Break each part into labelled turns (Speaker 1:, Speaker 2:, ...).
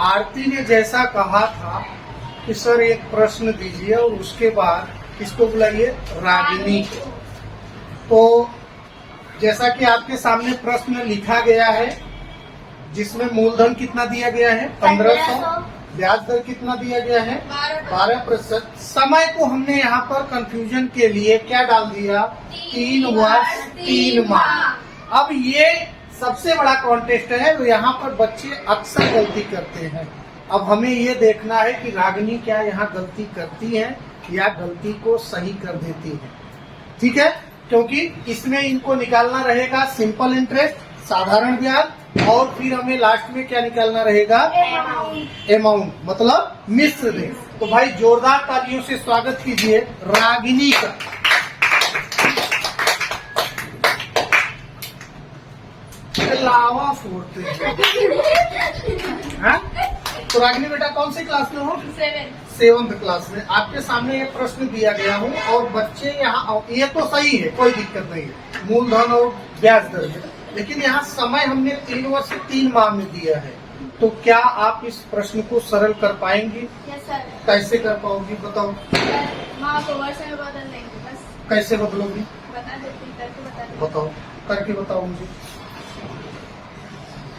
Speaker 1: आरती ने जैसा कहा था कि सर एक प्रश्न दीजिए और उसके बाद किसको बुलाइए, रागिनी को। तो जैसा कि आपके सामने प्रश्न लिखा गया है, जिसमें मूलधन कितना दिया गया है 1500, ब्याज दर कितना दिया गया है 12%। समय को हमने यहाँ पर कंफ्यूजन के लिए क्या डाल दिया, 3 वर्ष 3 माह। अब ये सबसे बड़ा कॉन्टेस्ट है, तो यहाँ पर बच्चे अक्सर गलती करते हैं। अब हमें ये देखना है कि रागिनी क्या यहाँ गलती करती है या गलती को सही कर देती है। ठीक है, क्योंकि इसमें इनको निकालना रहेगा सिंपल इंटरेस्ट, साधारण ब्याज, और फिर हमें लास्ट में क्या निकालना रहेगा, अमाउंट, मतलब मिश्र देश। तो भाई जोरदार तालियों से स्वागत कीजिए रागिनी का। लावा फोड़ते हैं। तो रागिनी बेटा कौन सी क्लास में हो, 7th क्लास में। आपके सामने ये प्रश्न दिया गया हूँ और बच्चे यहाँ, ये तो सही है, कोई दिक्कत नहीं है, मूलधन और ब्याज दर में, लेकिन यहाँ समय हमने 3 वर्ष से 3 माह में दिया है। तो क्या आप इस प्रश्न को सरल कर पाएंगी?
Speaker 2: Yes sir.
Speaker 1: कैसे कर पाओगी बताओ?
Speaker 2: माह को वर्ष में बदल देंगे बस।
Speaker 1: कैसे बदलोगी?
Speaker 2: बता देती, करके बता देती।
Speaker 1: बताओ, करके बताओ मुझे।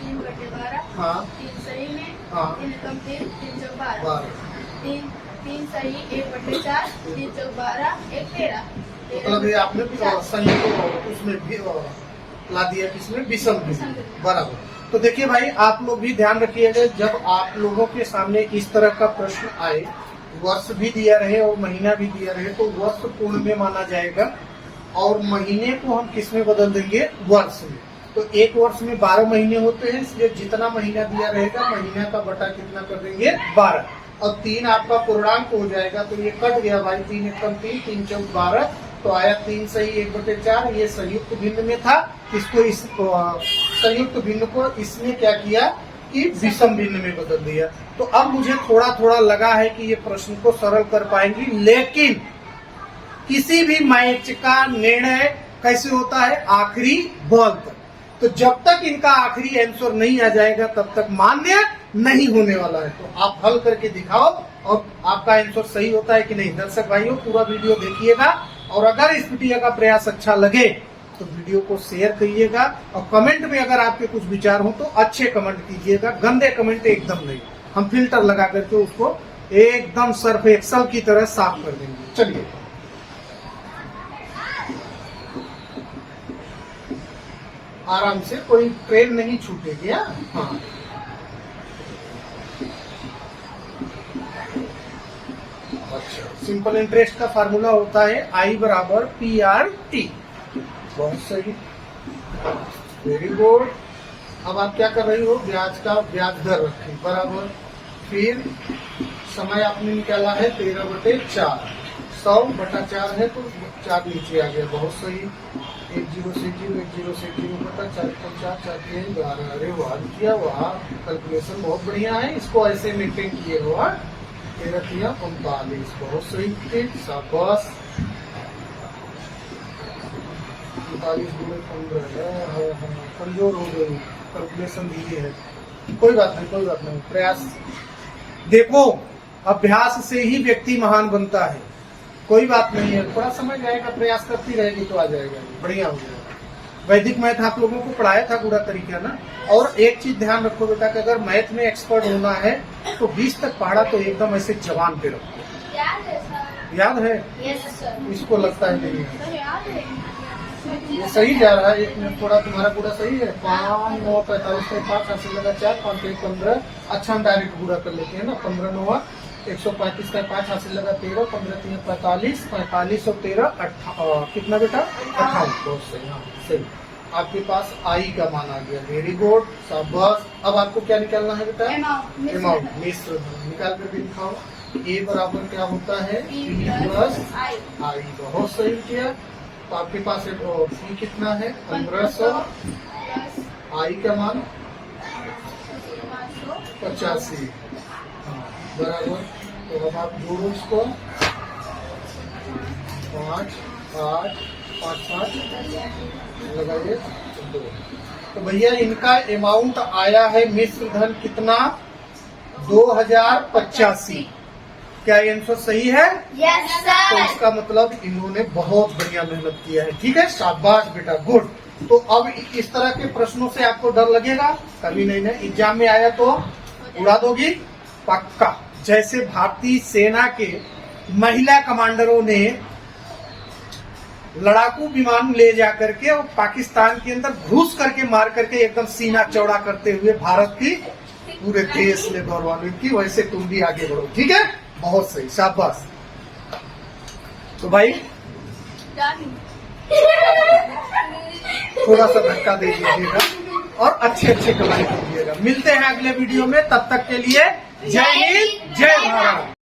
Speaker 2: 3/12।
Speaker 1: हाँ
Speaker 2: 3 सही में,
Speaker 1: हाँ
Speaker 2: 3 कम 3, 3 चौक 12।
Speaker 1: 12।
Speaker 2: 3 सही 1/4, 3 चौक 12, 1 13।
Speaker 1: मतलब ये आपने सही को उसमें भी ला दिया, किसमें, विषम में, बराबर। तो देखिए भाई, आप लोग भी ध्यान रखिएगा, जब आप लोगों के सामने इस तरह का प्रश्न आए, वर्ष भी दिया रहे और महीना भी दिया रहे, तो वर्ष पूर्ण में माना जाएगा और महीने को हम किस में बदल देंगे, वर्ष में। तो एक वर्ष में 12 महीने होते हैं, इसलिए जितना महीना दिया रहेगा महीना का बटा कितना कर देंगे, 12। और 3 आपका पूर्णांक हो जाएगा, तो ये कट गया भाई, 3 एकम 3, 3 चौक 12, तो आया 3 सही 1/4। ये संयुक्त भिन्न में था, इसको इस संयुक्त भिन्न को इसने क्या किया कि विषम भिन्न में बदल दिया। तो अब मुझे थोड़ा थोड़ा लगा है कि ये प्रश्न को सरल कर पाएंगी, लेकिन किसी भी मैच का निर्णय कैसे होता है, आखिरी बॉल तक। तो जब तक इनका आखिरी आंसर नहीं आ जाएगा तब तक मान्य नहीं होने वाला है। तो आप हल करके दिखाओ और आपका आंसर सही होता है कि नहीं। दर्शक भाइयों, पूरा वीडियो देखिएगा और अगर इस वीडियो का प्रयास अच्छा लगे तो वीडियो को शेयर करिएगा और कमेंट में अगर आपके कुछ विचार हो तो अच्छे कमेंट कीजिएगा, गंदे कमेंट एकदम नहीं। हम फिल्टर लगा करके उसको एकदम सर्फ एक्सल की तरह साफ कर देंगे। चलिए, आराम से, कोई ट्रेन नहीं छूटेगी। हाँ, अच्छा, सिंपल इंटरेस्ट का फार्मूला होता है I बराबर PRT। बहुत सही, वेरी गुड। अब आप क्या कर रही हो, ब्याज का ब्याज दर रखी बराबर, फिर समय आपने निकाला है 13/4, 100/4 है तो 4 नीचे आ गया, बहुत सही। 1 0 से 0, 1 0 से 0/4, 4 4 4 12। अरे वाह किया, वाह, कैलकुलेशन बहुत बढ़िया है, इसको ऐसे मेंटेन किए हो। 13 3 45, बहुत सही, शाबाश। 45 × 15 है, कमजोर हो गई, कैलकुलेशन दिए है। कोई बात नहीं, कोई बात नहीं, प्रयास। देखो, अभ्यास से ही व्यक्ति महान बनता है, कोई बात नहीं है, थोड़ा समय जाएगा, प्रयास करती रहेगी तो आ जाएगा, बढ़िया हो जाएगा। वैदिक मैथ आप लोगों को पढ़ाया था पूरा तरीका ना। और एक चीज ध्यान रखो बेटा कि अगर मैथ में एक्सपर्ट होना है तो 20 तक पढ़ा तो एकदम ऐसे जवान पे रखो।
Speaker 2: याद है सर?
Speaker 1: याद है?
Speaker 2: Yes sir.
Speaker 1: इसको लगता है नहीं है।
Speaker 2: सर याद है।
Speaker 1: ये सही जा रहा है, 1 मिनट, थोड़ा तुम्हारा पूरा सही है। 5 9 45 का 5 हासिल लगा 4, 5 1 15। अच्छा, हम डायरेक्ट पूरा कर लेते हैं ना। 15 9 135 का 5 हासिल लगा 13, 15 3 45, 45 और 13 कितना बेटा, 58। बहुत सही, हाँ सही। आपके पास आई का मान आ गया, वेरी गुड, शाबाश। अब आपको क्या निकालना है बेटा, अमाउंट, मिश्र निकाल करके दिखाओ। ए बराबर क्या होता है, P प्लस आई, बहुत सही किया। तो आपके पास P कितना है, 1500, आई का मान 85 बराबर। तो अब आप जोड़ो इसको, 5 8 5 5 लगाइए 2। तो भैया इनका अमाउंट आया है मिश्र धन कितना, 2085। क्या ये आंसर सही है?
Speaker 2: यस
Speaker 1: तो
Speaker 2: सर।
Speaker 1: इसका मतलब इन्होंने बहुत बढ़िया मेहनत किया है। ठीक है, शाबाश बेटा, गुड। तो अब इस तरह के प्रश्नों से आपको डर लगेगा? कभी नहीं ना। एग्जाम में आया तो उड़ा दोगी पक्का। जैसे भारतीय सेना के महिला कमांडरों ने लड़ाकू विमान ले जा करके और पाकिस्तान के अंदर घुस करके मार करके एकदम सीना चौड़ा करते हुए भारत की पूरे देश ने गौरवान्वित की, वैसे तुम भी आगे बढ़ो। ठीक है, बहुत सही, शाबाश। तो भाई थोड़ा सा धक्का दे दीजिएगा और अच्छे अच्छे कमेंट कीजिएगा। मिलते हैं अगले वीडियो में, तब तक के लिए जय हिंद, जय भारत।